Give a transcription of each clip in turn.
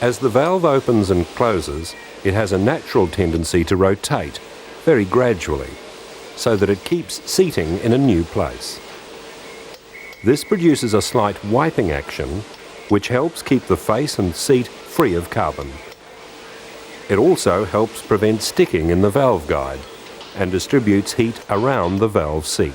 As the valve opens and closes, it has a natural tendency to rotate, very gradually, so that it keeps seating in a new place. This produces a slight wiping action, which helps keep the face and seat free of carbon. It also helps prevent sticking in the valve guide and distributes heat around the valve seat.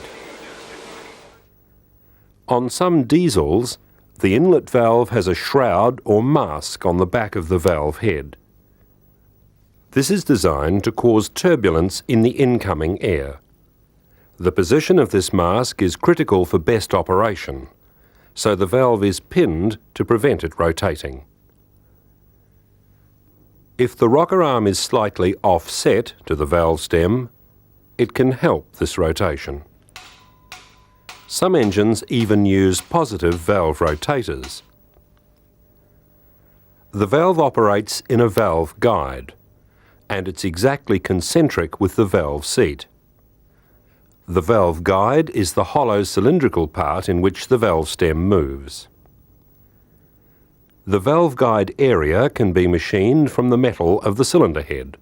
On some diesels, the inlet valve has a shroud or mask on the back of the valve head. This is designed to cause turbulence in the incoming air. The position of this mask is critical for best operation, so the valve is pinned to prevent it rotating. If the rocker arm is slightly offset to the valve stem, it can help this rotation. Some engines even use positive valve rotators. The valve operates in a valve guide, and it's exactly concentric with the valve seat. The valve guide is the hollow cylindrical part in which the valve stem moves. The valve guide area can be machined from the metal of the cylinder head,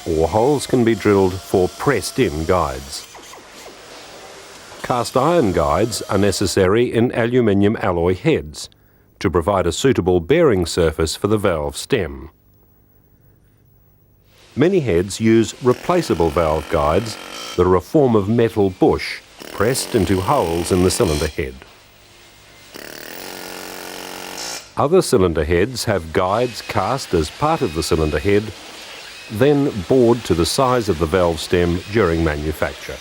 or holes can be drilled for pressed-in guides. Cast iron guides are necessary in aluminium alloy heads to provide a suitable bearing surface for the valve stem. Many heads use replaceable valve guides that are a form of metal bush pressed into holes in the cylinder head. Other cylinder heads have guides cast as part of the cylinder head, then bored to the size of the valve stem during manufacture.